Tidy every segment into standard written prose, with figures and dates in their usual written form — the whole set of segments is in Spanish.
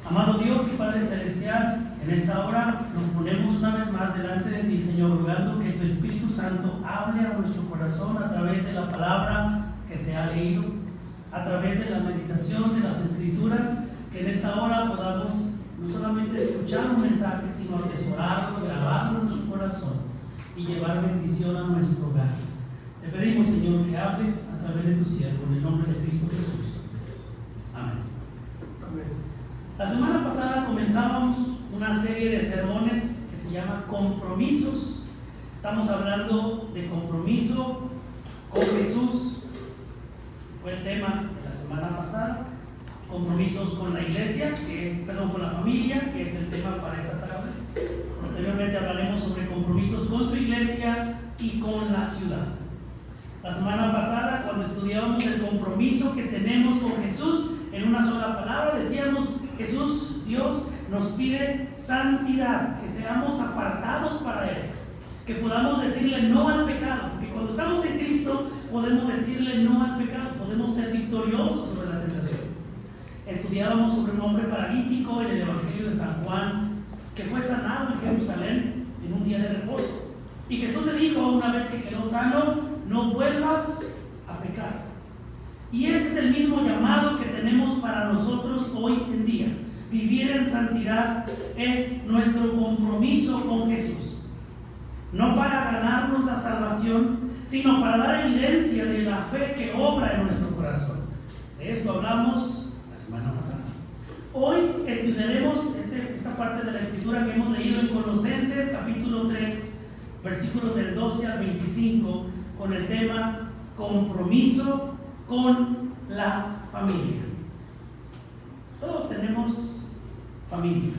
Amado Dios y Padre Celestial, en esta hora nos ponemos una vez más delante de ti, Señor, rogando que tu Espíritu Santo hable a nuestro corazón a través de la palabra que se ha leído, a través de la meditación de las Escrituras, que en esta hora podamos no solamente escuchar un mensaje, sino atesorarlo, grabarlo en nuestro corazón y llevar bendición a nuestro hogar. Te pedimos, Señor, que hables a través de tu siervo, en el nombre de Cristo Jesús. Amén. La semana pasada comenzábamos una serie de sermones que se llama Compromisos. Estamos hablando de compromiso con Jesús. Fue el tema de la semana pasada. Compromisos con la iglesia, con la familia, que es el tema para esta tarde. Posteriormente hablaremos sobre compromisos con su iglesia y con la ciudad. La semana pasada, cuando estudiábamos el compromiso que tenemos con Jesús, en una sola palabra decíamos: Jesús, Dios, nos pide santidad, que seamos apartados para Él, que podamos decirle no al pecado, porque cuando estamos en Cristo podemos decirle no al pecado, podemos ser victoriosos sobre la tentación. Estudiábamos sobre un hombre paralítico en el Evangelio de San Juan, que fue sanado en Jerusalén en un día de reposo. Y Jesús le dijo, una vez que quedó sano: no vuelvas a pecar. Y ese es el mismo llamado que tenemos para nosotros hoy en día. Vivir en santidad es nuestro compromiso con Jesús. No para ganarnos la salvación, sino para dar evidencia de la fe que obra en nuestro corazón. De eso hablamos la semana pasada. Hoy estudiaremos esta parte de la Escritura que hemos leído en Colosenses capítulo 3, versículos del 12 al 25, con el tema compromiso con la familia. Todos tenemos familia,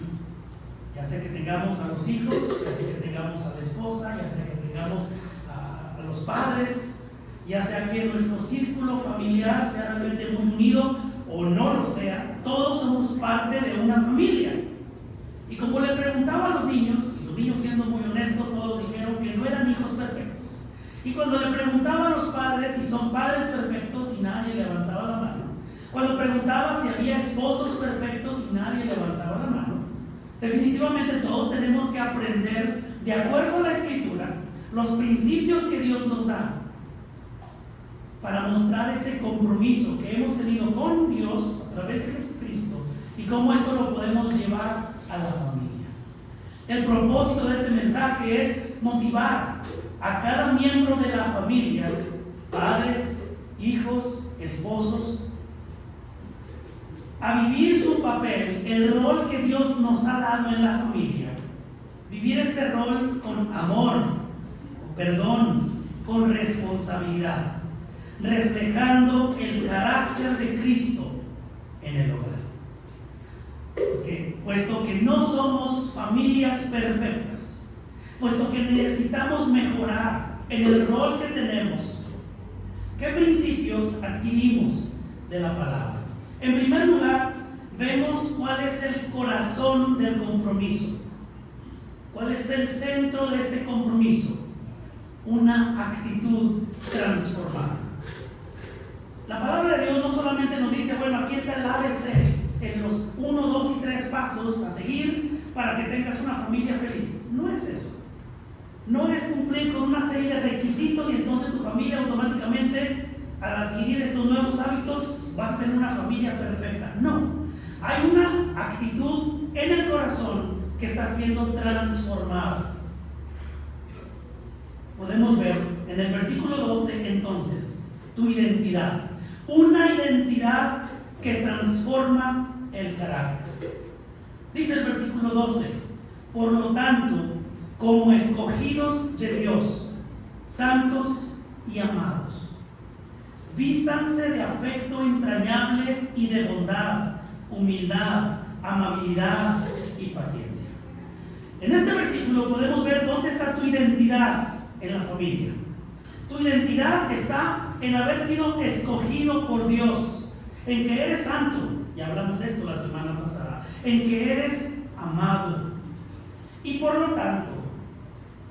ya sea que tengamos a los hijos, ya sea que tengamos a la esposa, ya sea que tengamos a los padres, ya sea que nuestro círculo familiar sea realmente muy unido o no lo sea. Todos somos parte de una familia. Y como le preguntaba a los niños, y los niños siendo muy honestos, todos dijeron que no eran hijos perfectos. Y cuando le preguntaba a los padres si son padres perfectos, y nadie levantaba la mano. Cuando preguntaba si había esposos perfectos, y nadie levantaba la mano. Definitivamente todos tenemos que aprender, de acuerdo a la Escritura, los principios que Dios nos da para mostrar ese compromiso que hemos tenido con Dios a través de Jesucristo, y cómo esto lo podemos llevar a la familia. El propósito de este mensaje es motivar a cada miembro de la familia, padres, hijos, esposos, a vivir su papel, el rol que Dios nos ha dado en la familia. Vivir ese rol con amor, con perdón, con responsabilidad, reflejando el carácter de Cristo en el hogar. Puesto que no somos familias perfectas, puesto que necesitamos mejorar en el rol que tenemos, ¿qué principios adquirimos de la palabra? En primer lugar, vemos cuál es el corazón del compromiso. ¿Cuál es el centro de este compromiso? Una actitud transformada. La palabra de Dios no solamente nos dice, bueno, aquí está el ABC, en los 1, 2 y 3 pasos a seguir para que tengas una familia feliz. No es eso. No es cumplir con una serie de requisitos y entonces tu familia automáticamente, al adquirir estos nuevos hábitos, vas a tener una familia perfecta. No. Hay una actitud en el corazón que está siendo transformada. Podemos ver en el versículo 12 entonces tu identidad. Una identidad que transforma el carácter. Dice el versículo 12: por lo tanto, como escogidos de Dios, santos y amados, vístanse de afecto entrañable y de bondad, humildad, amabilidad y paciencia. En este versículo podemos ver dónde está tu identidad en la familia. Tu identidad está en haber sido escogido por Dios, en que eres santo, ya hablamos de esto la semana pasada, en que eres amado. Y por lo tanto,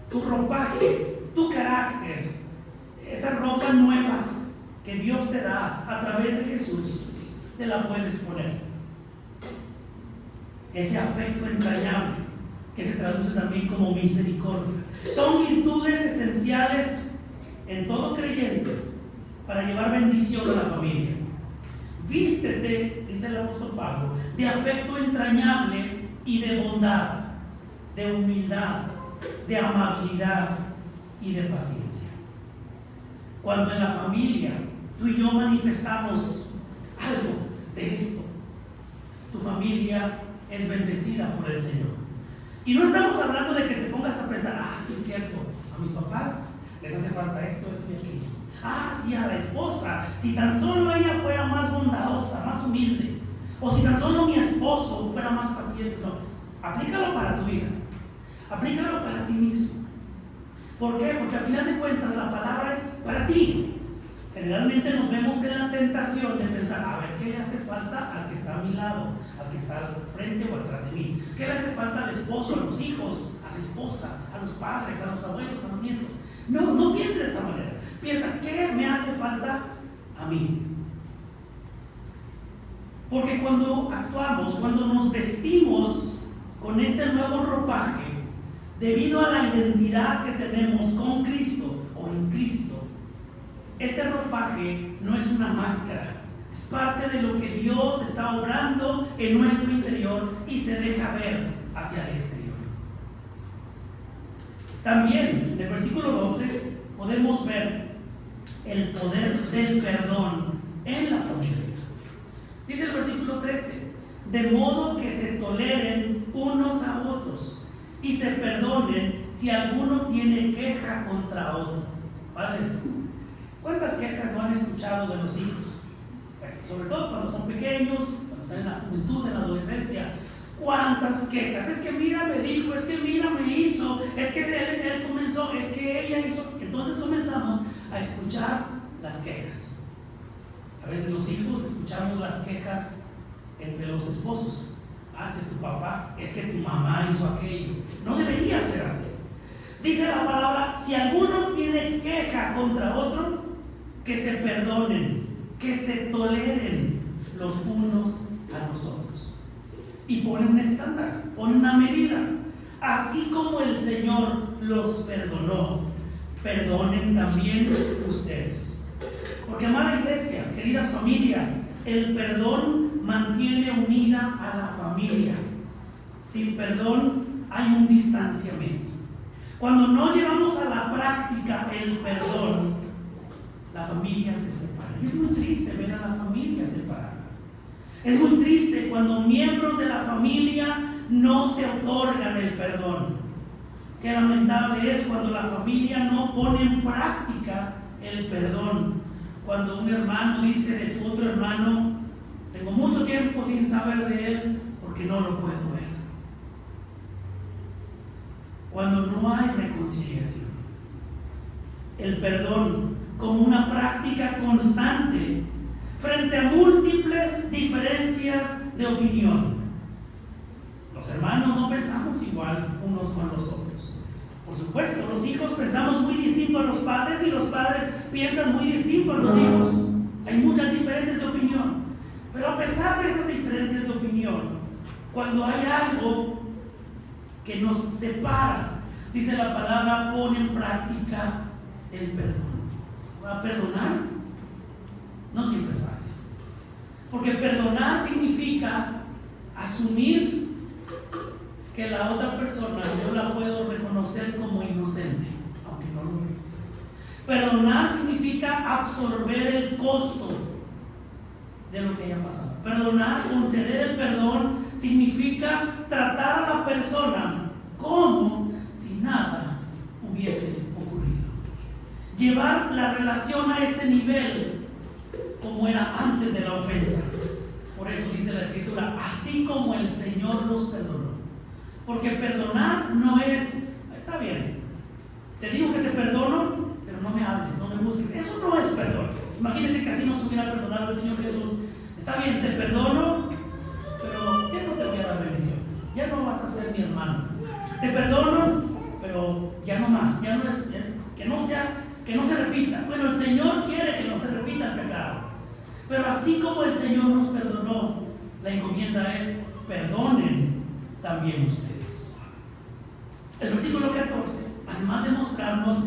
tu ropaje, tu carácter, esa ropa nueva que Dios te da a través de Jesús, te la puedes poner. ese afecto entrañable, que se traduce también como misericordia. Son virtudes esenciales en todo creyente para llevar bendición a la familia. Vístete, dice el apóstol Pablo, de afecto entrañable y de bondad, de humildad, de amabilidad y de paciencia. Cuando en la familia tú y yo manifestamos algo de esto, tu familia es bendecida por el Señor. Y no estamos hablando de que te pongas a pensar, sí es cierto, a mis papás les hace falta esto, esto y aquello. Sí, a la esposa, si tan solo ella fuera más bondadosa, más humilde, o si tan solo mi esposo fuera más paciente. No, aplícalo para tu vida, aplícalo para ti mismo. ¿Por qué? Porque al final de cuentas la palabra es para ti. Generalmente nos vemos en la tentación de pensar, a ver, ¿qué le hace falta al que está a mi lado, al que está al frente o atrás de mí? ¿Qué le hace falta al esposo, a los hijos, a la esposa, a los padres, a los abuelos, a los nietos? No pienses de esta manera. Piensa, ¿qué me hace falta a mí? Porque cuando actuamos, cuando nos vestimos con este nuevo ropaje, debido a la identidad que tenemos con Cristo o en Cristo, este ropaje no es una máscara, es parte de lo que Dios está obrando en nuestro interior y se deja ver hacia el exterior. También en el versículo 12 podemos ver el poder del perdón en la familia. Dice el versículo 13, de modo que se toleren unos a otros y se perdonen si alguno tiene queja contra otro. Padres, ¿cuántas quejas no han escuchado de los hijos? Bueno, sobre todo cuando son pequeños, cuando están en la juventud, en la adolescencia. ¿Cuántas quejas? Es que mira me dijo, es que mira me hizo, es que él comenzó, es que ella hizo. Entonces comenzamos a escuchar las quejas. A veces los hijos escuchamos las quejas entre los esposos. Es que tu papá, es que tu mamá hizo aquello. No debería ser así. Dice la palabra, si alguno tiene queja contra otro, que se perdonen, que se toleren los unos a los otros. Y pone un estándar, pone una medida. Así como el Señor los perdonó, perdonen también ustedes. Porque, amada iglesia, queridas familias, el perdón mantiene unida a la familia. Sin perdón hay un distanciamiento. Cuando no llevamos a la práctica el perdón, la familia se separa. Y es muy triste ver a la familia separada. Es muy triste cuando miembros de la familia no se otorgan el perdón. Qué lamentable es cuando la familia no pone en práctica el perdón. Cuando un hermano dice de su otro hermano, tengo mucho tiempo sin saber de él porque no lo puedo ver. Cuando no hay reconciliación. El perdón como una práctica constante frente a múltiples diferencias de opinión. Los hermanos no pensamos igual unos con los otros. Por supuesto, los hijos pensamos muy distinto a los padres y los padres piensan muy distinto a los hijos. Hay muchas diferencias de opinión. Pero a pesar de esas diferencias de opinión, cuando hay algo que nos separa, dice la palabra, pone en práctica el perdón. ¿Va a perdonar? No siempre es fácil. Porque perdonar significa asumir que la otra persona yo la puedo reconocer como inocente, aunque no lo es. Perdonar significa absorber el costo de lo que haya pasado. Perdonar, conceder el perdón, significa tratar a la persona como si nada hubiese ocurrido. Llevar la relación a ese nivel como era antes de la ofensa. Por eso dice la Escritura, así como el Señor los perdonó. Porque perdonar no es, está bien, te digo que te perdono, pero no me hables, no me busques. Eso no es perdón. Imagínense que así nos hubiera perdonado el Señor Jesús. Está bien, te perdono, pero ya no te voy a dar bendiciones. Ya no vas a ser mi hermano. Te perdono, pero ya no más. Ya no es, que no se repita. Bueno, el Señor quiere que no se repita el pecado. Pero así como el Señor nos perdonó, la encomienda es perdonen también ustedes. El versículo 14, además de mostrarnos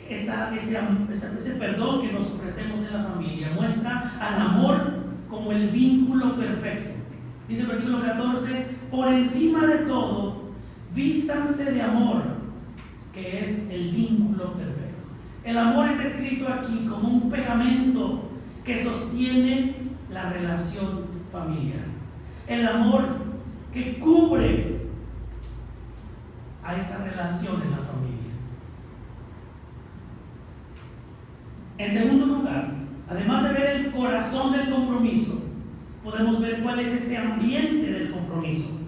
ese perdón que nos ofrecemos en la familia, muestra al amor como el vínculo perfecto. Dice el versículo 14: por encima de todo, vístanse de amor, que es el vínculo perfecto. El amor es descrito aquí como un pegamento que sostiene la relación familiar. El amor que cubre a esa relación en la familia. En segundo lugar, además de ver el corazón del compromiso, podemos ver cuál es ese ambiente del compromiso.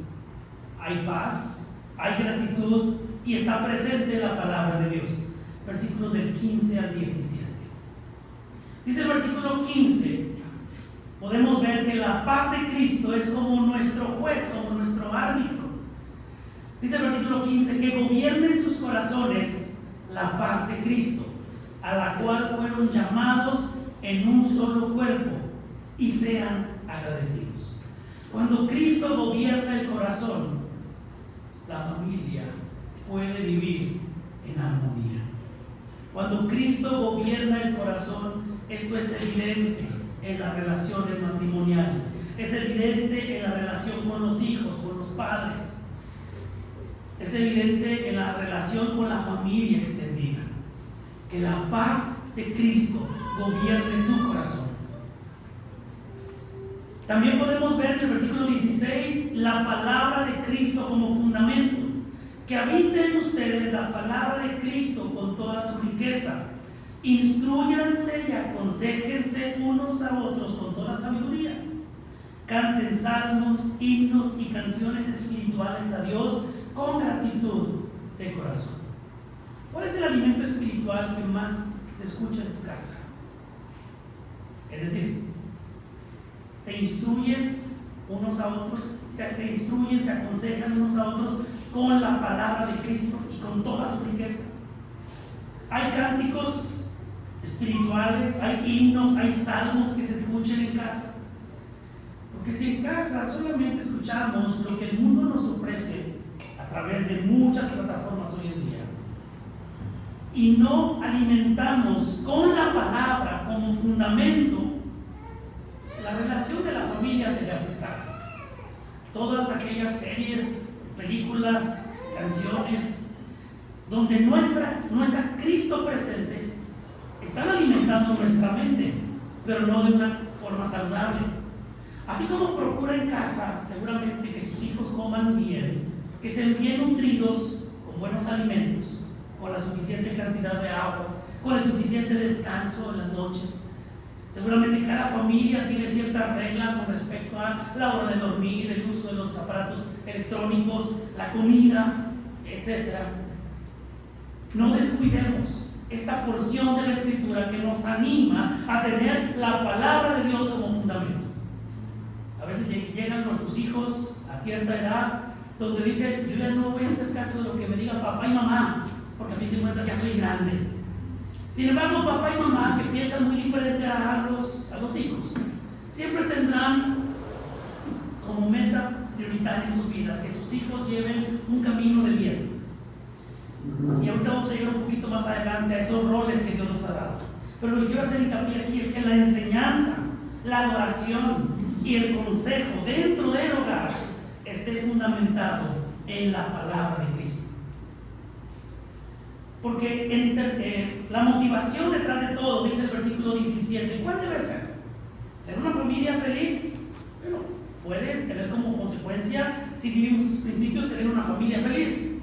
Hay paz, hay gratitud y está presente la palabra de Dios. Versículos del 15 al 17. Dice el versículo 15, podemos ver que la paz de Cristo es como nuestro juez, como nuestro árbitro. Dice el versículo 15, que gobierne en sus corazones la paz de Cristo, a la cual fueron llamados en un solo cuerpo, y sean agradecidos. Cuando Cristo gobierna el corazón, la familia puede vivir en armonía. Cuando Cristo gobierna el corazón, esto es evidente en las relaciones matrimoniales, es evidente en la relación con los hijos, con los padres, es evidente en la relación con la familia extendida. Que la paz de Cristo gobierne tu corazón. También podemos ver en el versículo 16 la palabra de Cristo como fundamento. Que habite en ustedes la palabra de Cristo con toda su riqueza. Instrúyanse y aconséjense unos a otros con toda sabiduría. Canten salmos, himnos y canciones espirituales a Dios con gratitud de corazón. ¿Cuál es el alimento espiritual que más se escucha en tu casa? Es decir, te instruyes unos a otros, se instruyen, se aconsejan unos a otros con la palabra de Cristo y con toda su riqueza. Hay cánticos espirituales, hay himnos, hay salmos que se escuchen en casa. Porque si en casa solamente escuchamos lo que el mundo nos ofrece a través de muchas plataformas hoy en día, y no alimentamos con la palabra como fundamento, la relación de la familia se ve afectada. Todas aquellas series, películas, canciones, donde no está Cristo presente, están alimentando nuestra mente, pero no de una forma saludable. Así como procura en casa, seguramente, que sus hijos coman bien, que estén bien nutridos con buenos alimentos, con la suficiente cantidad de agua, con el suficiente descanso en las noches. Seguramente cada familia tiene ciertas reglas con respecto a la hora de dormir, el uso de los aparatos electrónicos, la comida, etc. No descuidemos esta porción de la Escritura que nos anima a tener la palabra de Dios como fundamento. A veces llegan nuestros hijos a cierta edad donde dicen: yo ya no voy a hacer caso de lo que me digan papá y mamá, porque a fin de cuentas ya soy grande. Sin embargo, papá y mamá, que piensan muy diferente a los hijos, siempre tendrán como meta prioritaria en sus vidas que sus hijos lleven un camino de bien. Y ahorita vamos a llegar un poquito más adelante a esos roles que Dios nos ha dado. Pero lo que quiero hacer hincapié aquí es que la enseñanza, la adoración y el consejo dentro del hogar esté fundamentado en la palabra de Cristo. Porque la motivación detrás de todo, dice el versículo 17, ¿cuál debe ser? ¿Ser una familia feliz? Bueno, puede tener como consecuencia, si vivimos sus principios, tener una familia feliz.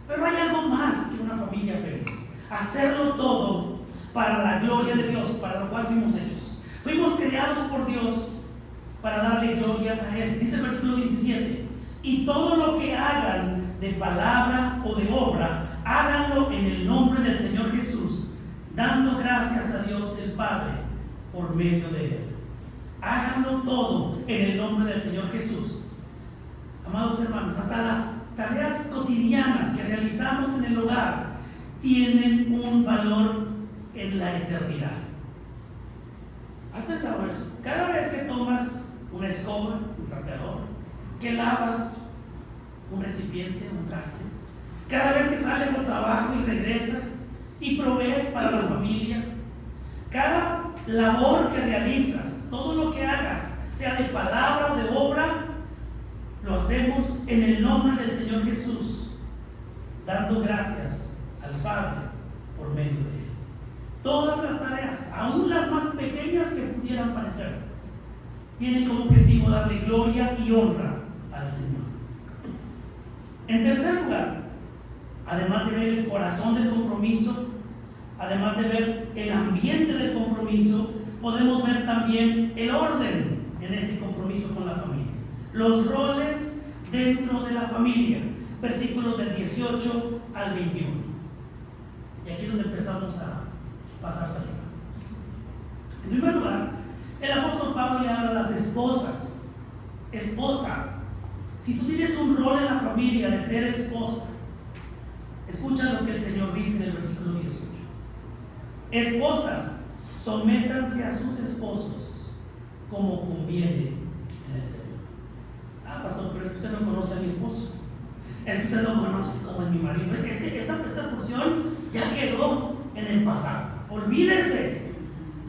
Pero hay algo más que una familia feliz. Hacerlo todo para la gloria de Dios, para lo cual fuimos hechos. Fuimos creados por Dios para darle gloria a Él. Dice el versículo 17, y todo lo que hagan de palabra o de obra, háganlo en el nombre del Señor Jesús, dando gracias a Dios el Padre por medio de Él. Háganlo todo en el nombre del Señor Jesús. Amados hermanos, hasta las tareas cotidianas que realizamos en el hogar tienen un valor en la eternidad. ¿Has pensado eso? Cada vez que tomas una escoba, un trapeador, que lavas un recipiente, un traste. Cada vez que sales al trabajo y regresas y provees para la familia. Cada labor que realizas, todo lo que hagas, sea de palabra o de obra, lo hacemos en el nombre del Señor Jesús, dando gracias al Padre por medio de Él. Todas las tareas, aún las más pequeñas que pudieran parecer, tienen como objetivo darle gloria y honra al Señor. En tercer lugar, además de ver el corazón del compromiso, además de ver el ambiente del compromiso, podemos ver también el orden en ese compromiso con la familia. Los roles dentro de la familia, versículos del 18 al 21. Y aquí es donde empezamos a pasar saliva. En primer lugar, el apóstol Pablo le habla a las esposas. Esposa, si tú tienes un rol en la familia de ser esposa, escucha lo que el Señor dice en el versículo 18. Esposas, sométanse a sus esposos como conviene en el Señor. Ah, pastor, pero es que usted no conoce a mi esposo. Es que usted no conoce cómo es mi marido. Es que esta porción ya quedó en el pasado. Olvídese.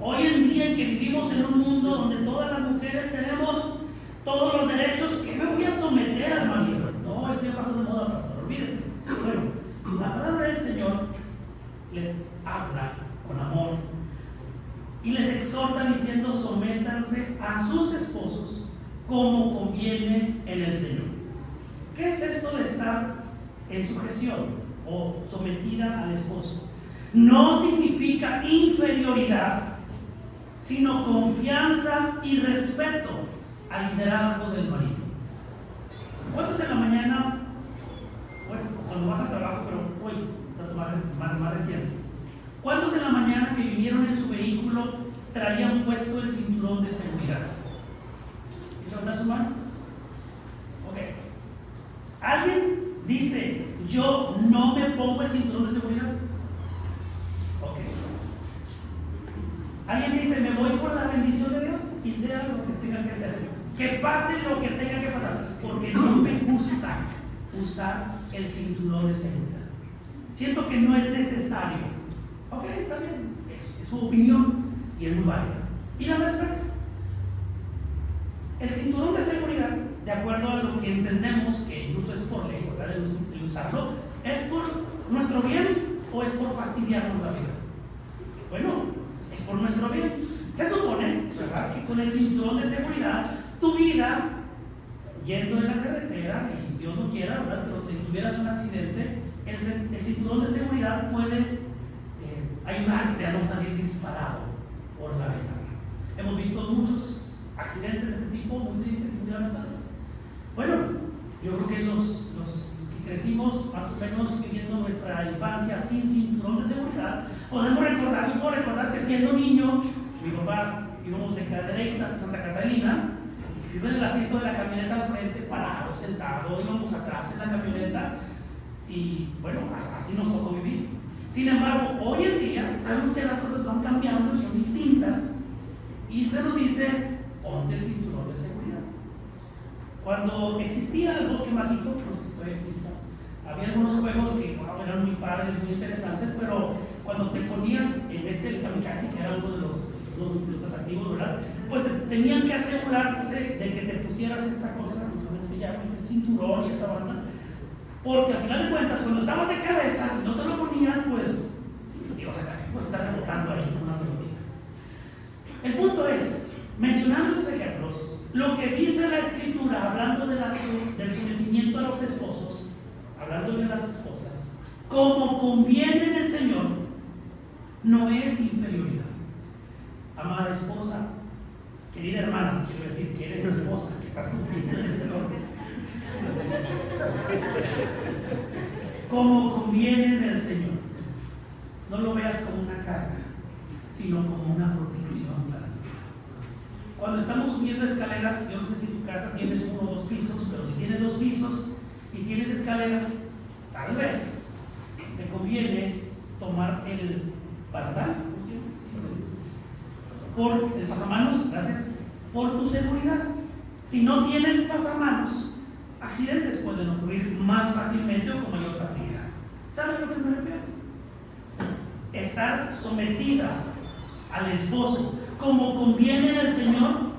Hoy en día en que vivimos en un mundo donde todas las mujeres tenemos todos los derechos, ¿qué me voy a someter al marido? No, estoy pasando de moda, pastor. Olvídese. Bueno, la palabra del Señor les habla con amor y les exhorta diciendo: sométanse a sus esposos como conviene en el Señor. ¿Qué es esto de estar en sujeción o sometida al esposo? No significa inferioridad, sino confianza y respeto al liderazgo del marido. ¿Cuántos en la mañana, bueno, cuando vas al trabajo, pero hoy, más reciente, cuántos en la mañana que vinieron en su vehículo traían puesto el cinturón de seguridad? ¿Levanta su mano? Ok. ¿Alguien dice: yo no me pongo el cinturón de seguridad? Ok. ¿Alguien dice: me voy por la bendición de Dios y sea lo que tenga que hacer, que pase lo que tenga que pasar, porque no me gusta usar el cinturón de seguridad? Siento que no es necesario. Ok, está bien, es su opinión y es muy válida y la respeto. El cinturón de seguridad, de acuerdo a lo que entendemos, que incluso es por ley, ¿verdad?, el usarlo, ¿es por nuestro bien o es por fastidiarnos la vida? Bueno, es por nuestro bien. Se supone, ¿verdad?, que con el cinturón de seguridad, tu vida, yendo en la carretera, y Dios no quiera, ¿verdad?, pero si tuvieras un accidente, el cinturón de seguridad puede ayudarte a no salir disparado por la ventana. Hemos visto muchos accidentes de este tipo, muy tristes y muy lamentables. Bueno, yo creo que los que crecimos más o menos viviendo nuestra infancia sin cinturón de seguridad, podemos recordar, yo puedo recordar que siendo niño, mi papá íbamos de Cadereytas a Santa Catalina, iba en el asiento de la camioneta al frente, parado, sentado, íbamos atrás en la camioneta y bueno, así nos tocó vivir. Sin embargo, hoy en día sabemos que las cosas van cambiando y son distintas y se nos dice: ponte el cinturón de seguridad. Cuando existía el Bosque Mágico, no sé si todavía exista, había algunos juegos que eran muy padres, muy interesantes, pero cuando te ponías en el kamikaze, que era uno de los atractivos, ¿verdad?, pues tenían que asegurarse de que te pusieras esta cosa, no sé cómo se llama, este cinturón y esta banda, porque al final de cuentas, cuando estabas de cabeza, si no te lo ponías, pues ibas a caer, pues estar rebotando ahí como una pelotita. El punto es, mencionando estos ejemplos, lo que dice la Escritura, hablando del sometimiento a los esposos, hablando de las esposas, como conviene en el Señor, no es inferioridad. Amada esposa, querida hermana, quiero decir que eres esposa, que estás cumpliendo en ese orden. Como conviene en el Señor. No lo veas como una carga, sino como una protección para tu vida. Cuando estamos subiendo escaleras, yo no sé si en tu casa tienes 1 o 2 pisos, pero si tienes 2 pisos y tienes escaleras, tal vez te conviene tomar el barandal, por el pasamanos, gracias, por tu seguridad. Si no tienes pasamanos, accidentes pueden ocurrir más fácilmente o con mayor facilidad. ¿Saben a lo que me refiero? Estar sometida al esposo como conviene al Señor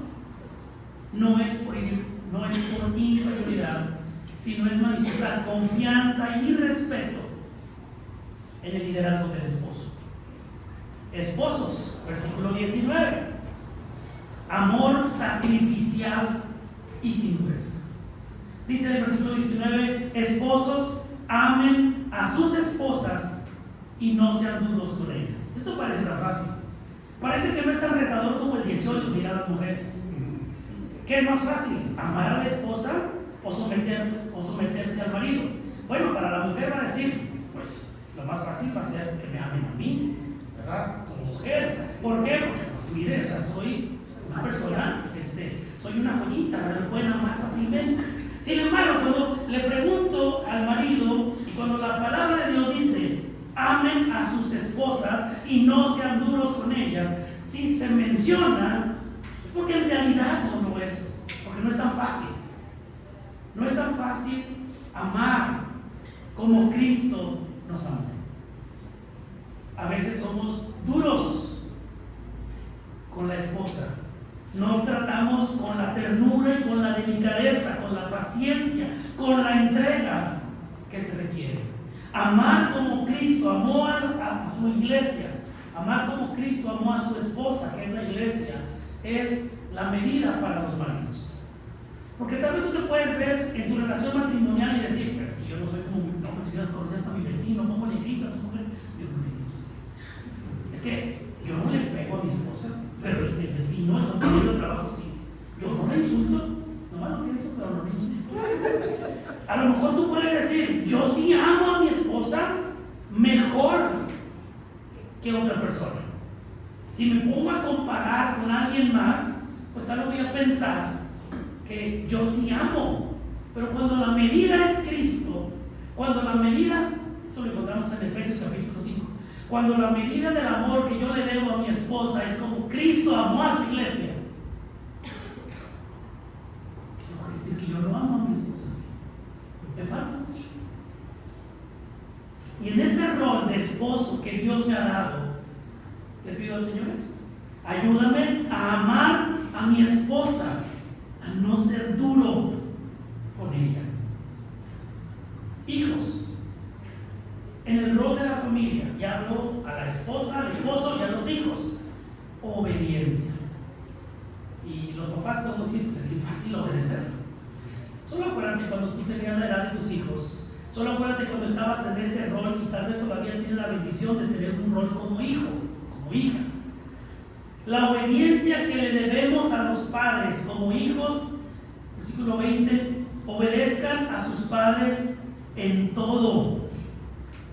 no es por inferioridad, sino es manifestar confianza y respeto en el liderazgo del esposo. Esposos, versículo 19: amor sacrificial y sin dureza. Dice en el versículo 19: esposos, amen a sus esposas y no sean duros con ellas. Esto parece tan fácil. Parece que no es tan retador como el 18, mirar a las mujeres. ¿Qué es más fácil? ¿Amar a la esposa o someterse al marido? Bueno, para la mujer va a decir, pues lo más fácil va a ser que me amen a mí, ¿verdad? Como mujer. ¿Por qué? Porque, pues mire, o sea, soy una persona, soy una joyita, me pueden amar fácilmente. Sin embargo, cuando le pregunto al marido, y cuando la palabra de Dios dice, amen a sus esposas y no sean duros con ellas, si se menciona, es porque en realidad no lo es, porque no es tan fácil. No es tan fácil amar como Cristo nos amó. A veces somos duros con la esposa. No tratamos con la ternura y con la delicadeza, con la paciencia, con la entrega que se requiere. Amar como Cristo amó a su iglesia, amar como Cristo amó a su esposa, que es la iglesia, es la medida para los maridos. Porque tal vez tú te puedes ver en tu relación matrimonial y decir, pero es que yo no soy como, no, pues si conocías a mi vecino, ¿cómo le grito a su mujer? Yo no le grito así. Es que yo no le pego a mi esposa, pero el vecino, el compañero de trabajo, sí. Yo no le insulto, nomás lo pienso, pero no le insulto. A lo mejor tú puedes decir, yo sí amo a mi esposa mejor que otra persona. Si me pongo a comparar con alguien más, pues tal vez voy a pensar que yo sí amo. Pero cuando la medida es Cristo, cuando la medida, esto lo encontramos en Efesios capítulo 5, cuando la medida del amor que yo le debo a mi esposa es como Cristo amó a su iglesia, quiero decir que yo no amo a mi esposa así. Me falta mucho. Y en ese rol de esposo que Dios me ha dado, le pido al Señor esto: ayúdame a amar a mi esposa, a no ser duro con ella. Hijos, en el rol de la familia, ya hablo a la esposa, al esposo y a los hijos. Obediencia. Y los papás podemos decir, pues es bien fácil obedecer. Solo acuérdate cuando tú tenías la edad de tus hijos. Solo acuérdate cuando estabas en ese rol y tal vez todavía tienes la bendición de tener un rol como hijo, como hija. La obediencia que le debemos a los padres como hijos, versículo 20, obedezcan a sus padres en todo,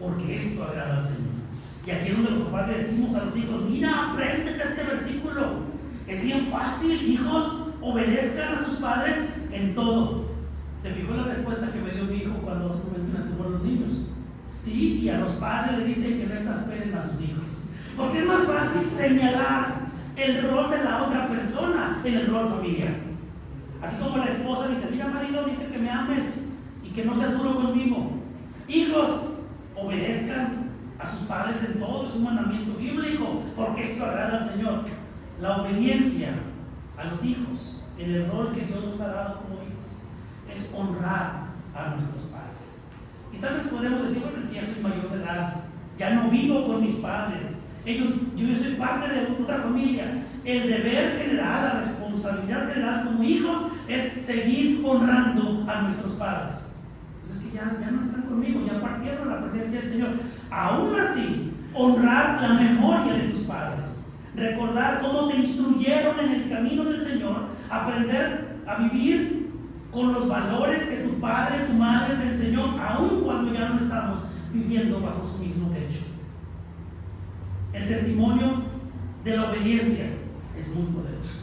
porque esto agrada al Señor. Y aquí es donde los papás le decimos a los hijos, mira, apréndete este versículo. Es bien fácil, hijos, obedezcan a sus padres en todo. ¿Se fijó la respuesta que me dio mi hijo cuando se convirtió en los niños? Sí, y a los padres le dicen que no exasperen a sus hijos. Porque es más fácil señalar el rol de la otra persona en el rol familiar. Así como la esposa dice, mira, marido, dice que me ames y que no seas duro conmigo. Hijos, obedezcan a sus padres en todo, es un mandamiento bíblico, porque esto agrada al Señor. La obediencia a los hijos en el rol que Dios nos ha dado como hijos es honrar a nuestros padres. Y tal vez podremos decir, bueno, es que ya soy mayor de edad, ya no vivo con mis padres, yo soy parte de otra familia. El deber general, la responsabilidad general como hijos es seguir honrando a nuestros padres. Pues es que ya no están conmigo, ya partieron a la presencia del Señor. Aún así, honrar la memoria de tus padres, recordar cómo te instruyeron en el camino del Señor, aprender a vivir con los valores que tu padre, tu madre te enseñó, aun cuando ya no estamos viviendo bajo su mismo techo. El testimonio de la obediencia es muy poderoso.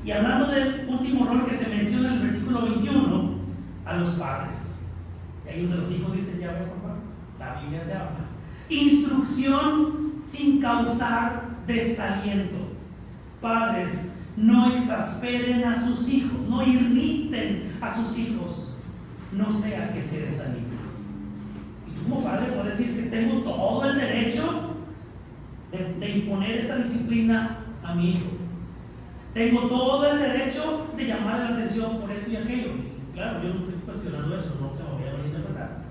Y hablando del último rol que se menciona en el versículo 21, a los padres. Y ahí donde los hijos dicen, ya ves, papá, la Biblia te habla. Instrucción sin causar desaliento. Padres, no exasperen a sus hijos, no irriten a sus hijos, no sea que se desanimen. Y tú como padre puedes decir que tengo todo el derecho de imponer esta disciplina a mi hijo. Tengo todo el derecho de llamar la atención por esto y aquello. Y claro, yo no estoy cuestionando eso, no se me voy a malinterpretar.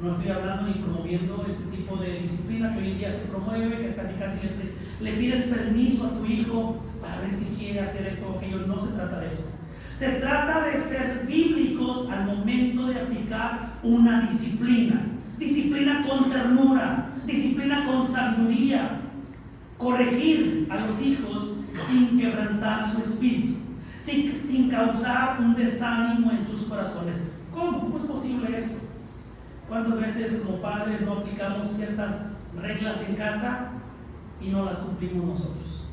No estoy hablando ni promoviendo este tipo de disciplina que hoy en día se promueve, que casi le pides permiso a tu hijo para ver si quiere hacer esto o aquello. No se trata de eso. Se trata de ser bíblicos al momento de aplicar una disciplina. Disciplina con ternura, disciplina con sabiduría. Corregir a los hijos sin quebrantar su espíritu, sin causar un desánimo en sus corazones. ¿Cómo? ¿Cómo es posible esto? ¿Cuántas veces como padres no aplicamos ciertas reglas en casa y no las cumplimos nosotros?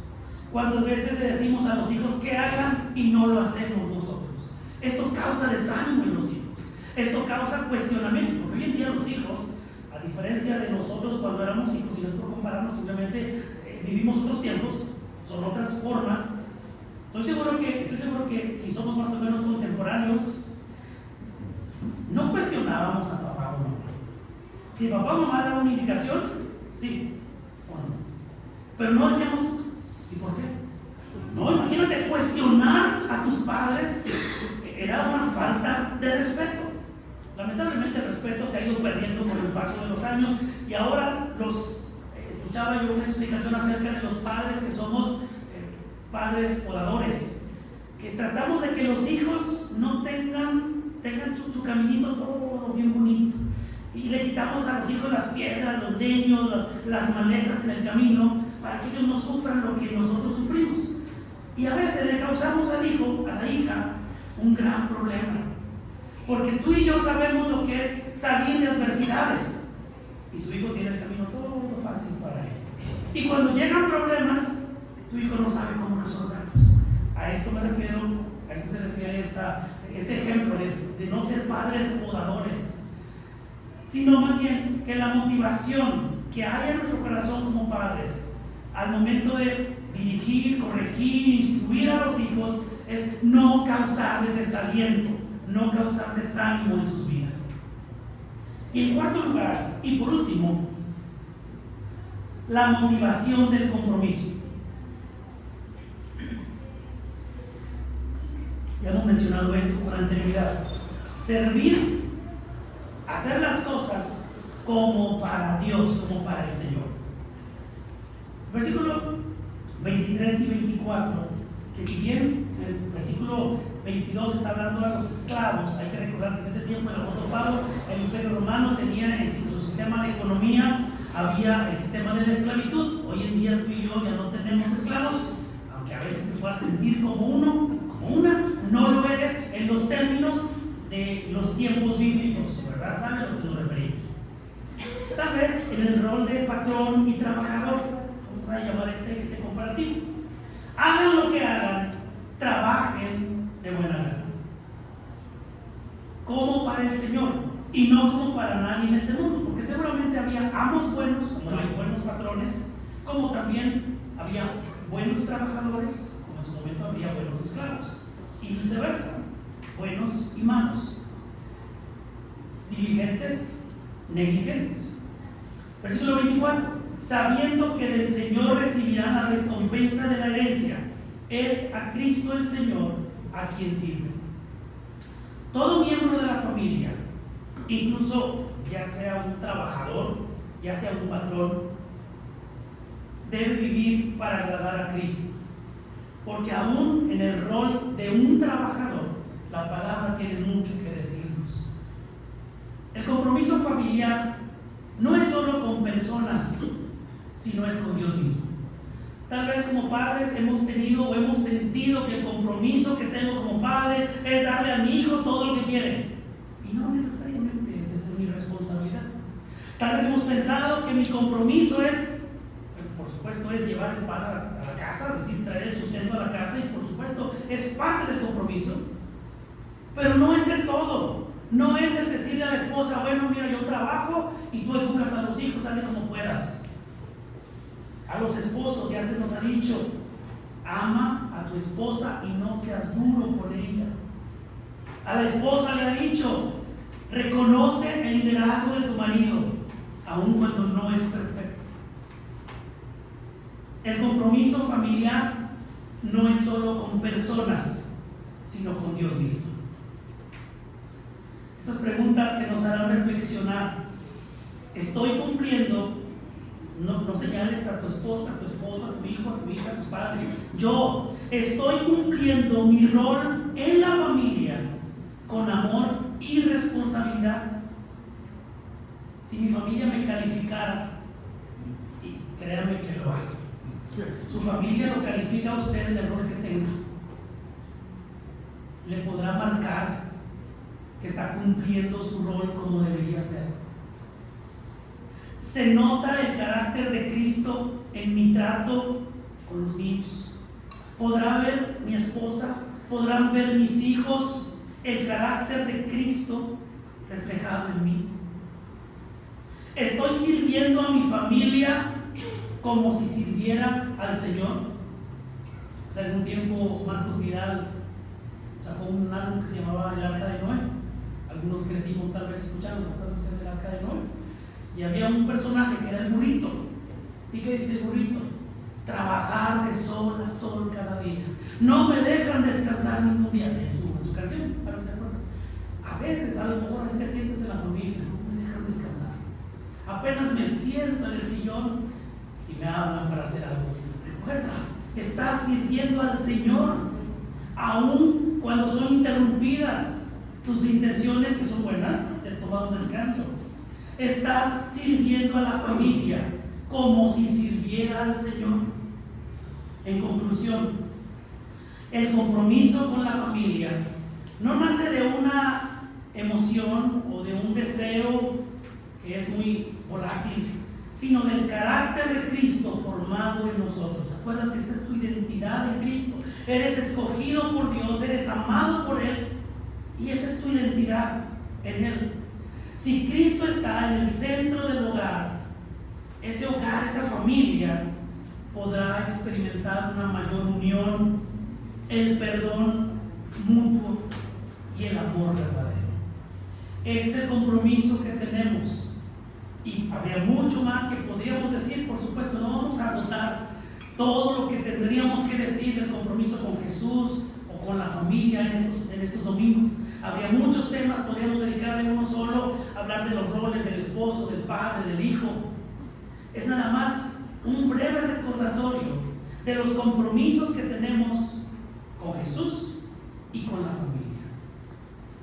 ¿Cuántas veces le decimos a los hijos que hagan y no lo hacemos nosotros? Esto causa desánimo en los hijos. Esto causa cuestionamiento, porque hoy en día los hijos, a diferencia de nosotros cuando éramos hijos, y no es por compararnos, simplemente vivimos otros tiempos, son otras formas. Estoy seguro que si somos más o menos contemporáneos, no cuestionábamos a papá o mamá. Si papá o mamá daba una indicación, sí o no. Pero no decíamos, ¿y por qué? No, imagínate, cuestionar a tus padres era una falta de respeto. Lamentablemente el respeto se ha ido perdiendo con el paso de los años y ahora escuchaba yo una explicación acerca de los padres que somos padres podadores, que tratamos de que los hijos no tengan su caminito todo bien bonito y le quitamos a los hijos las piedras, los leños, las malezas en el camino para que ellos no sufran lo que nosotros sufrimos. Y a veces le causamos al hijo, a la hija, un gran problema, porque tú y yo sabemos lo que es salir de adversidades y tu hijo tiene el camino todo fácil para él. Y cuando llegan problemas, tu hijo no sabe cómo resolverlos. A esto me refiero, a esto se refiere este ejemplo de no ser padres podadores, sino más bien que la motivación que hay en nuestro corazón como padres al momento de dirigir, corregir, instruir a los hijos es no causarles desaliento, no causar desánimo en sus vidas. Y en cuarto lugar, y por último, la motivación del compromiso. Ya hemos mencionado esto con anterioridad. Servir, hacer las cosas como para Dios, como para el Señor. Versículo 23 y 24, que si bien en el versículo 22 está hablando a los esclavos, hay que recordar que en ese tiempo el apóstol Pablo, el Imperio Romano tenía en su sistema de economía, había el sistema de la esclavitud. Hoy en día tú y yo ya no tenemos esclavos, aunque a veces te puedas sentir como uno, como una, no lo eres en los términos de los tiempos bíblicos, ¿verdad? ¿Saben a lo que nos referimos? Tal vez en el rol de patrón y trabajador, vamos a llamar este comparativo. Hagan lo que hagan, trabajen de buena gana, como para el Señor y no como para nadie en este mundo, porque seguramente había amos buenos, como hay buenos patrones, como también había buenos trabajadores, como en su momento había buenos esclavos, y viceversa, buenos y malos, diligentes, negligentes. Versículo 24: sabiendo que del Señor recibirán la recompensa de la herencia, es a Cristo el Señor a quien sirve. Todo miembro de la familia, incluso ya sea un trabajador, ya sea un patrón, debe vivir para agradar a Cristo, porque aún en el rol de un trabajador, la palabra tiene mucho que decirnos. El compromiso familiar no es solo con personas, sino es con Dios mismo. Tal vez como padres hemos tenido o hemos sentido que el compromiso que tengo como padre es darle a mi hijo todo lo que quiere, y no necesariamente esa es mi responsabilidad. Tal vez hemos pensado que mi compromiso es, por supuesto, es llevar el pan a la casa, es decir, traer el sustento a la casa, y por supuesto es parte del compromiso, pero no es el todo. No es el decirle a la esposa, bueno, mira, yo trabajo y tú educas a los hijos, hazle como puedas. A los esposos ya se nos ha dicho, ama a tu esposa y no seas duro con ella. A la esposa le ha dicho: reconoce el liderazgo de tu marido, aun cuando no es perfecto. El compromiso familiar no es solo con personas, sino con Dios mismo. Estas preguntas que nos harán reflexionar: ¿estoy cumpliendo? No señales a tu esposa, a tu esposo, a tu hijo, a tu hija, a tus padres. Yo estoy cumpliendo mi rol en la familia con amor y responsabilidad. Si mi familia me calificara, y créanme que lo hace, su familia lo califica a usted en el rol que tenga, le podrá marcar que está cumpliendo su rol como debería ser. Se nota el carácter de Cristo en mi trato con los niños. ¿Podrá ver mi esposa, podrán ver mis hijos el carácter de Cristo reflejado en mí? ¿Estoy sirviendo a mi familia como si sirviera al Señor? Hace algún tiempo Marcos Vidal sacó un álbum que se llamaba El Arca de Noé. Algunos crecimos tal vez escuchando, ¿se acuerdan ustedes del Arca de Noé? Y había un personaje que era el burrito. ¿Y qué dice el burrito? Trabajar de sol a sol cada día. No me dejan descansar ningún día. En su canción, tal vez se acuerdan. A veces, a lo mejor así te sientes en la familia, no me dejan descansar. Apenas me siento en el sillón y me hablan para hacer algo. Recuerda, estás sirviendo al Señor, aun cuando son interrumpidas tus intenciones, que son buenas, de tomar un descanso. Estás sirviendo a la familia como si sirviera al Señor. En conclusión, el compromiso con la familia no nace de una emoción o de un deseo que es muy volátil, sino del carácter de Cristo formado en nosotros. Acuérdate, esta es tu identidad en Cristo. Eres escogido por Dios, eres amado por Él, y esa es tu identidad en Él. Si Cristo está en el centro del hogar, ese hogar, esa familia, podrá experimentar una mayor unión, el perdón mutuo y el amor verdadero. Es el compromiso que tenemos. Y habría mucho más que podríamos decir, por supuesto, no vamos a agotar todo lo que tendríamos que decir del compromiso con Jesús o con la familia en estos domingos. Habría muchos temas, podríamos dedicarle uno solo a hablar de los roles del esposo, del padre, del hijo. Es nada más un breve recordatorio de los compromisos que tenemos con Jesús y con la familia.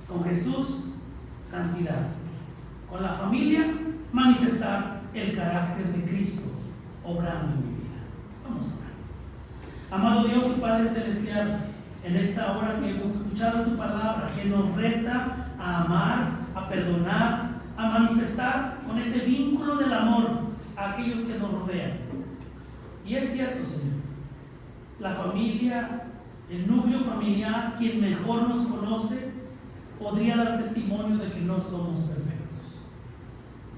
Con Jesús, santidad. Con la familia, manifestar el carácter de Cristo obrando en mi vida. Vamos a orar. Amado Dios y Padre Celestial, en esta hora que hemos escuchado tu palabra, que nos reta a amar, a perdonar, a manifestar con ese vínculo del amor a aquellos que nos rodean. Y es cierto, Señor, la familia, el núcleo familiar, quien mejor nos conoce, podría dar testimonio de que no somos perfectos.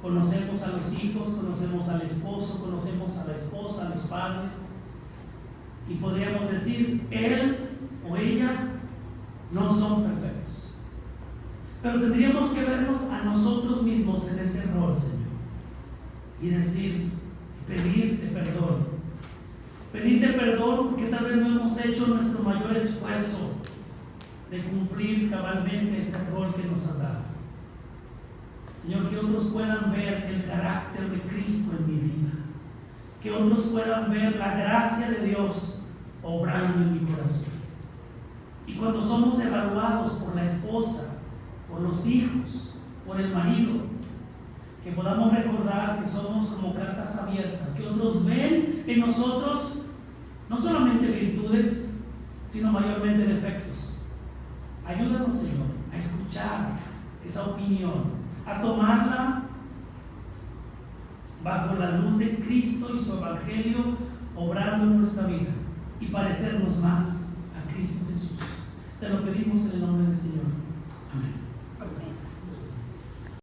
Conocemos a los hijos, conocemos al esposo, conocemos a la esposa, a los padres, y podríamos decir, él o ella no son perfectos. Pero tendríamos que vernos a nosotros mismos en ese rol, Señor, y decir, pedirte perdón. Pedirte perdón porque tal vez no hemos hecho nuestro mayor esfuerzo de cumplir cabalmente ese rol que nos has dado. Señor, que otros puedan ver el carácter de Cristo en mi vida, que otros puedan ver la gracia de Dios obrando en mi corazón. Y cuando somos evaluados por la esposa, por los hijos, por el marido, que podamos recordar que somos como cartas abiertas, que otros ven en nosotros no solamente virtudes, sino mayormente defectos. Ayúdanos, Señor, a escuchar esa opinión, a tomarla bajo la luz de Cristo y su Evangelio obrando en nuestra vida y parecernos más a Cristo Jesús. Te lo pedimos en el nombre del Señor. Amén.